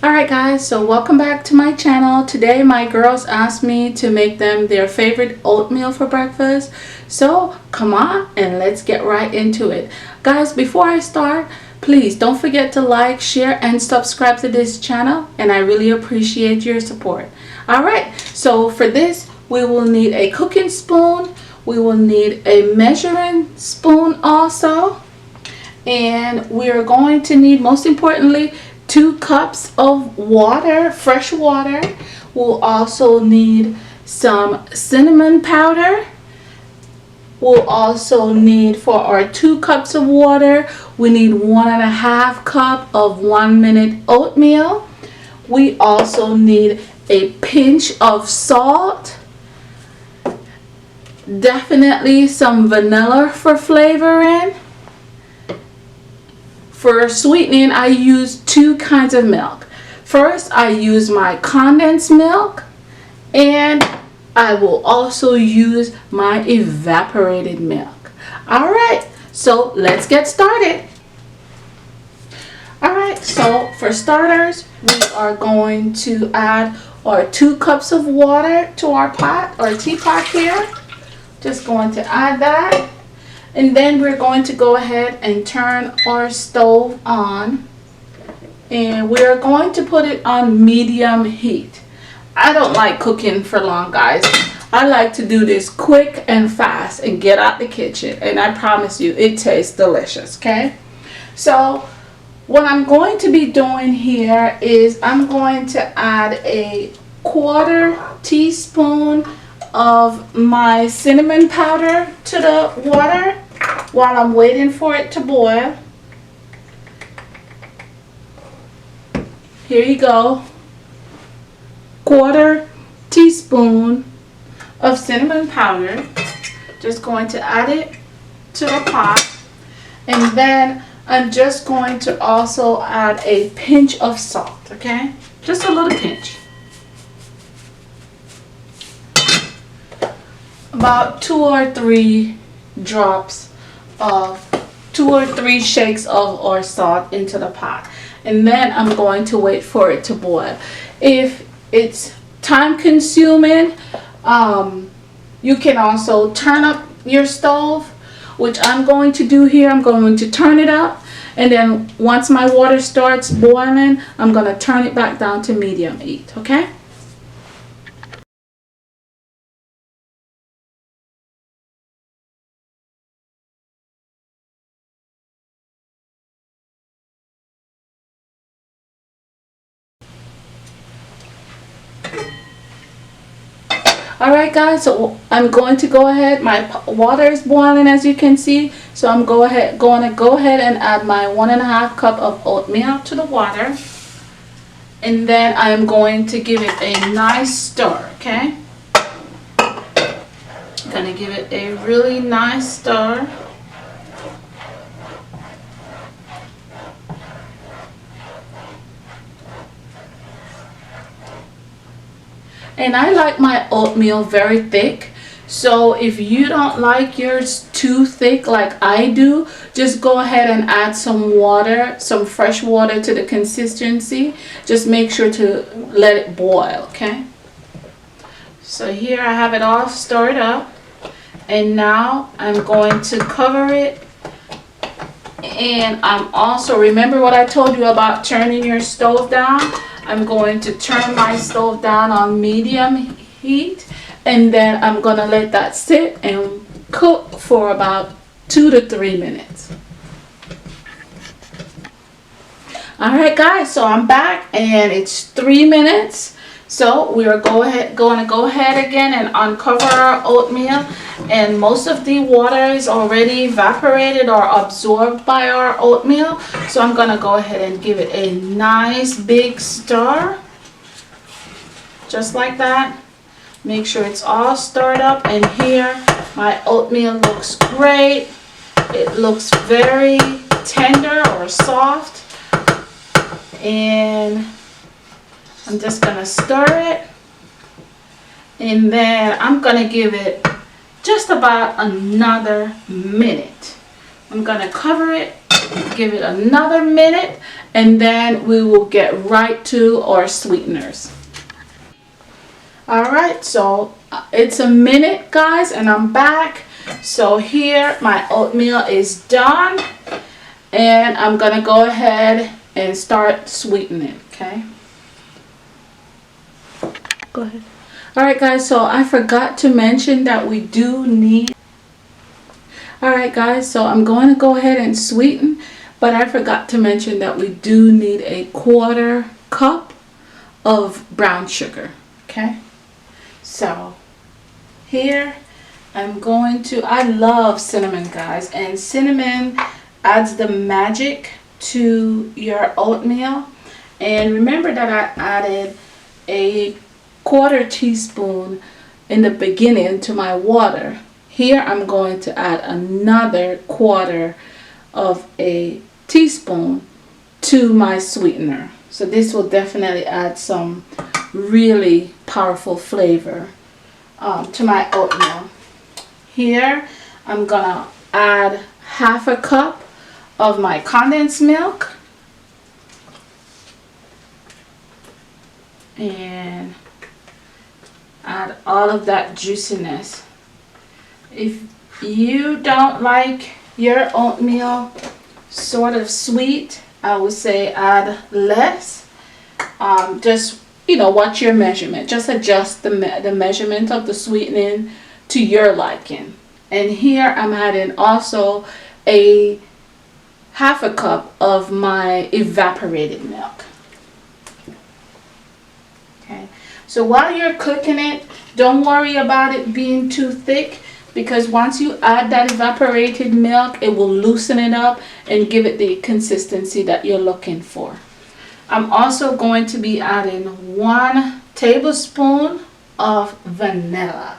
Alright guys, so welcome back to my channel. Today my girls asked me to make them their favorite oatmeal for breakfast. So come on and let's get right into it. Guys, before I start, please don't forget to like, share, and subscribe to this channel, and I really appreciate your support. Alright, so for this we will need a cooking spoon, we will need a measuring spoon also, and we are going to need, most importantly, 2 cups of water, fresh water. We'll also need some cinnamon powder. We'll also need, for our 2 cups of water, we need 1.5 cup of 1-minute oatmeal. We also need a pinch of salt, definitely some vanilla for flavoring. For sweetening, I use 2 kinds of milk. First, I use my condensed milk, and I will also use my evaporated milk. Alright, so let's get started. Alright, so for starters, we are going to add our 2 cups of water to our pot or teapot here. Just going to add that. And then we're going to go ahead and turn our stove on, and we're going to put it on medium heat. I don't like cooking for long, guys. I like to do this quick and fast and get out the kitchen, and I promise you it tastes delicious. Okay, so what I'm going to be doing here is I'm going to add a 1/4 teaspoon of my cinnamon powder to the water while I'm waiting for it to boil. Here you go. 1/4 teaspoon of cinnamon powder. Just going to add it to the pot, and then I'm just going to also add a pinch of salt. Okay, just a little pinch. About 2 or 3 drops of 2 or 3 shakes of our salt into the pot, and then I'm going to wait for it to boil. If it's time consuming, you can also turn up your stove, which I'm going to do here. I'm going to turn it up, and then once my water starts boiling, I'm going to turn it back down to medium heat. Okay. Alright guys, so I'm going to go ahead, my water is boiling as you can see, so I'm going to go ahead and add my 1.5 cup of oatmeal to the water, and then I'm going to give it a nice stir. Okay, I'm going to give it a really nice stir. And I like my oatmeal very thick, so if you don't like yours too thick like I do, just go ahead and add some water, some fresh water to the consistency. Just make sure to let it boil. Okay, so here I have it all stirred up, and now I'm going to cover it. And I'm also, remember what I told you about turning your stove down? I'm going to turn my stove down on medium heat, and then I'm going to let that sit and cook for about 2 to 3 minutes. Alright guys, so I'm back and it's 3 minutes. So we are going to go ahead again and uncover our oatmeal, and most of the water is already evaporated or absorbed by our oatmeal. So I'm going to go ahead and give it a nice big stir, just like that. Make sure it's all stirred up, and here my oatmeal looks great. It looks very tender or soft, and I'm just going to stir it, and then I'm going to give it just about another minute. I'm gonna cover it, give it another minute, and then we will get right to our sweeteners. Alright, so it's a minute, guys, and I'm back. So here my oatmeal is done, and I'm gonna go ahead and start sweetening. Okay, go ahead. Alright guys, so I forgot to mention that we do need, alright guys, so I'm going to go ahead and sweeten, but I forgot to mention that we do need a 1/4 cup of brown sugar. Okay, so here I'm going to, I love cinnamon, guys, and cinnamon adds the magic to your oatmeal. And remember that I added a 1/4 teaspoon in the beginning to my water. Here I'm going to add another 1/4 of a teaspoon to my sweetener. So this will definitely add some really powerful flavor to my oatmeal. Here I'm gonna add 1/2 cup of my condensed milk, and add all of that juiciness. If you don't like your oatmeal sort of sweet, I would say add less. Just, you know, watch your measurement. Just adjust the measurement of the sweetening to your liking. And here I'm adding also a 1/2 cup of my evaporated milk. Okay, so while you're cooking it, don't worry about it being too thick, because once you add that evaporated milk, it will loosen it up and give it the consistency that you're looking for. I'm also going to be adding 1 tablespoon of vanilla.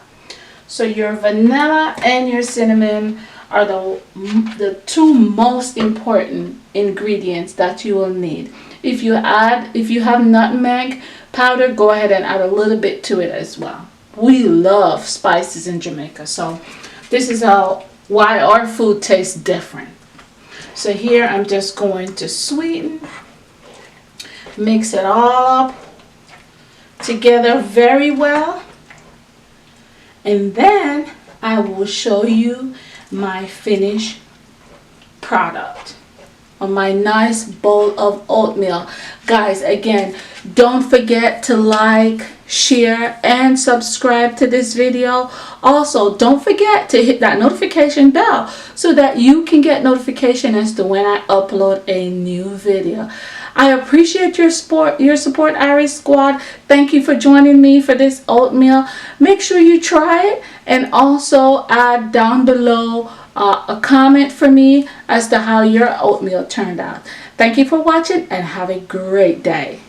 So your vanilla and your cinnamon are the 2 most important ingredients that you will need. If you have nutmeg powder, go ahead and add a little bit to it as well. We love spices in Jamaica, so this is why our food tastes different. So here I'm just going to sweeten, mix it all up together very well, and then I will show you my finished product on my nice bowl of oatmeal. Guys, again, don't forget to like, share, and subscribe to this video. Also, don't forget to hit that notification bell so that you can get notification as to when I upload a new video. I appreciate your support, Irish Squad. Thank you for joining me for this oatmeal. Make sure you try it, and also add down below a comment for me as to how your oatmeal turned out. Thank you for watching, and have a great day.